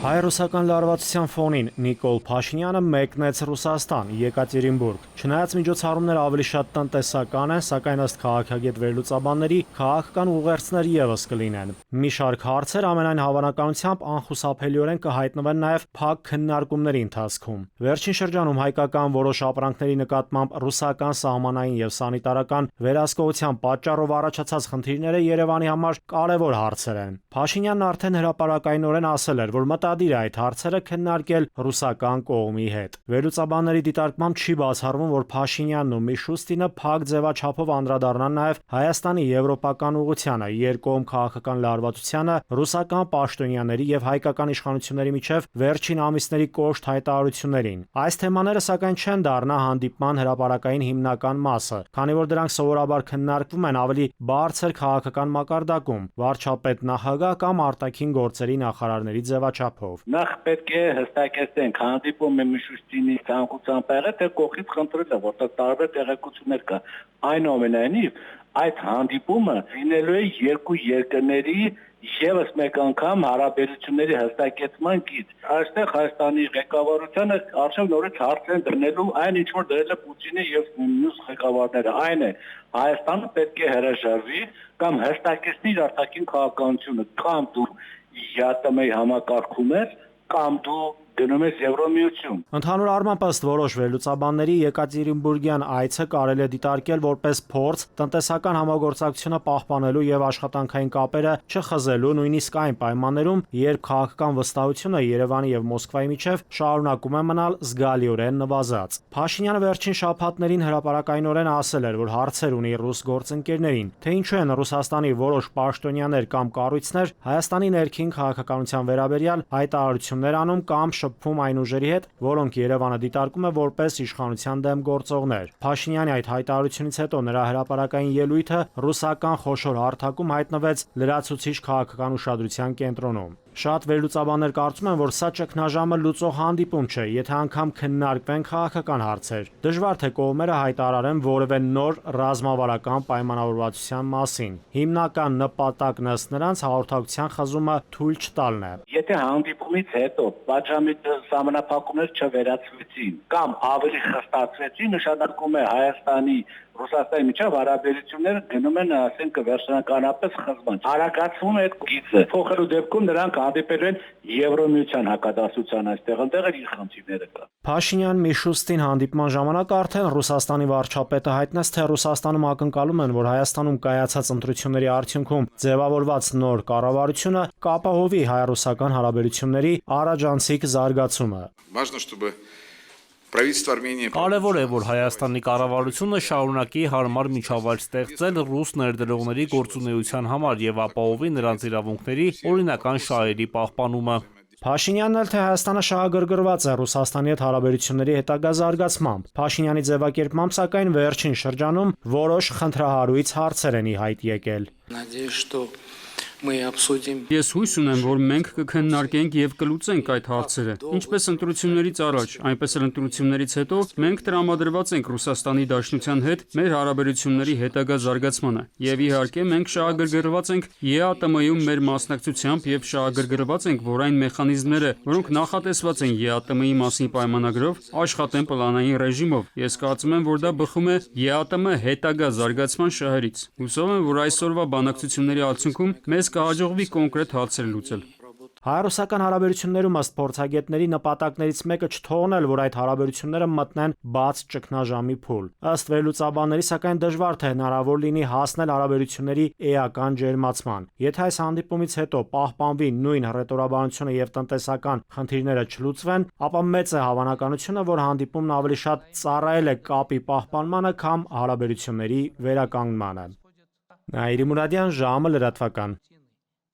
Հայ-ռուսական լարվածության ֆոնին Նիկոլ Փաշինյանը մեկնեց Ռուսաստան, Եկատերինբուրգ։ Չնայած միջոցառումները ավելի շատ տնտեսական են, սակայն ըստ քաղաքագետ վերլուծաբանների քաղաքական ուղերձներ ևս կլինեն։ Մի շարք հարցեր ամենայն հավանականությամբ անխուսափելիորեն կհայտնվեն նաև փակ քննարկումների ընթացքում։ Վերջին շրջանում հայկական որոշ ապրանքների նկատմամբ ռուսական սահմանային եւ սանիտարական վերահսկողության պատճառով առաջացած խնդիրները Երևանի համար կարևոր հարցեր են։ Փաշինյանն արդեն հրապարակայնորեն ասել էր, որ մտադիր է այդ հարցերը քննարկել ռուսական կողմի հետ։ Վերլուծաբանների դիտարկմամբ չի բացառվում, որ Փաշինյանն ու Միշուստինը փակ ձևաչափով անդրադառնան նաև Հայաստանի եվրոպական ուղղությանը, երկկողմ քաղաքական լարվածությանը, ռուսական պաշտոնյաների եւ հայկական իշխանությունների միջև վերջին ամիսների կոշտ հայտարարություններին։ Այս թեմաները սակայն չեն դառնա հանդիպման հրապարակային հիմնական մասը, քանի որ դրանք սովորաբար քննարկվում են ավելի բարձր քաղաքական մակարդակում, վարչապետ նախագահ կամ արտաքին գործերի նախարարների ձևաչափով։ Նախ պետք է հստակեցնենք հանդիպումը Միշուստինի ցանկությամբ եղել, թե կողքից խնդրել է, որտեղ տարբեր տեղեկություններ կա։ Այնուամենայնիվ, այդ հանդիպումը լինելու է երկու երկրների եւս մեկ անգամ հարաբերությունների հստակեցման գիծ։ Այստեղ Հայաստանի ղեկավարությանը արդյոք նորից հարց են դնելու այն, ինչ որ դրել է Պուտինը եւ մյուս ղեկավարները, այն է Հայաստանը պետք է հրաժարվի կամ հստակեցնի իր արտաքին քաղաքականությունը, կամ դու ԵԱՏՄ-ի համակարգում ես, կամ դու գնում ես Եվրոմիություն։ Ընդհանուր առմամբ ըստ որոշ վերլուծաբանների Եկատերինբուրգյան այցը կարելի է դիտարկել որպես փորձ տնտեսական համագործակցությունը պահպանելու եւ աշխատանքային կապերը չխզելու նույնիսկ այն պայմաններում, երբ քաղաքական վստահությունը Երևանի եւ Մոսկվայի միջև շարունակում է մնալ զգալիորեն նվազած։ Փաշինյանը վերջին շաբաթներին հրապարակայնորեն ասել էր, որ հարցեր ունի ռուս գործընկերներին, թե ինչու են Ռուսաստանի որոշ պաշտոնյաներ կամ կառույցներ Հայաստանի ներքին քաղաքականության վերաբերյալ հայտարարություններ անում կամ շփվում այն ուժերի հետ, որոնք Երևանը դիտարկում է որպես իշխանության դեմ գործողներ։ Փաշինյանի այդ հայտարարությունից հետո նրա հրապարակային ելույթը ռուսական խոշոր հարթակում հայտնվեց լրացուցիչ քաղաքական ուշադրության կենտրոնում։ Շատ վերլուծաբաններ կարծում են, որ սա ճգնաժամը լուծող հանդիպում չէ, եթե անգամ քննարկվեն քաղաքական հարցեր։ Դժվար թե կողմերը հայտարարեն որևէ նոր ռազմավարական պայմանավորվածության մասին։ Հիմնական նպատակն ըստ նրանց հաղորդակցության խզումը թույլ չտալն է։ Եթե հանդիպումից հետո պատժամի սահմանափակումներ չվերացվեցին կամ ավելի խստացվեցին, նշանակում է Հայաստանի Ռուսաստանի միջև հարաբերությունները գնում են, ասենք, վերջնականապես խզման։ Արագացվում է այդ գիծը։ Փոխելու դեպքում նրանք հանդիպելու են Եվրոմիության հակադասության այստեղ ընդեղ իր խնդիրները կա։ Փաշինյան-Միշուստին հանդիպման ժամանակ արդեն Ռուսաստանի վարչապետը հայտնեց, թե Ռուսաստանում ակնկալում են, որ Հայաստանում կայացած ընտրությունների արդյունքում ձևավորված նոր կառավարությունը կապահովի հայ-ռուսական հարաբերությունների առաջանցիկ զարգացումը։ Կարևոր է, որ Հայաստանի կառավարությունը շարունակի հարմար միջավայր ստեղծել ռուս ներդրողների գործունեության համար եւ ապահովի նրանց իրավունքների օրինական շահերի պահպանումը։ Փաշինյանն էլ թե Հայաստանը շահագրգռված է Ռուսաստանի հետ հարաբերությունների հետագա զարգացմամբ։ Փաշինյանի ձևակերպմամբ սակայն վերջին շրջանում որոշ խնդրահարույց հարցեր են ի հայտ եկել։ Ես հույս ունեմ, որ մենք կքննարկենք եւ կլուծենք այդ հարցերը։ Ինչպես ընտրություններից առաջ, այնպես էլ ընտրություններից հետո մենք տրամադրված ենք Ռուսաստանի Դաշնության հետ մեր հարաբերությունների հետագա զարգացմանը։ Եվ իհարկե մենք շահագրգռված ենք ԵԱՏՄ-ում մեր մասնակցությամբ եւ շահագրգռված ենք, որ այն մեխանիզմները, որոնք նախատեսված են ԵԱՏՄ-ի մասին պայմանագրով, աշխատեն պլանային ռեժիմով։ Ես կարծում եմ, որ դա բխում է ԵԱՏՄ հետագա զարգացման շահերից։ Հուսով եմ, որ այսօրվա բանակցությունների արդյունքում մեզ կհաջողվի կոնկրետ հարցեր լուծել։ Հայ-ռուսական հարաբերություններում ըստ փորձագետների նպատակներից մեկը չթողնել, որ այդ հարաբերությունները մտնեն բաց ճգնաժամի փուլ։ Ըստ վերլուծաբանների, սակայն դժվար թե հնարավոր լինի հասնել հարաբերությունների էական ջերմացման։ Եթե այս հանդիպումից հետո պահպանվի նույն հռետորաբանությունը եւ տնտեսական խնդիրները չլուծվեն, ապա մեծ է հավանականությունը, որ հանդիպումն ավելի շատ ծառայել է կապի պահպանմանը, քան հարաբերությունների վերականգնմանը։ Նաիրի Մուրադյան, ժամը լրատվական։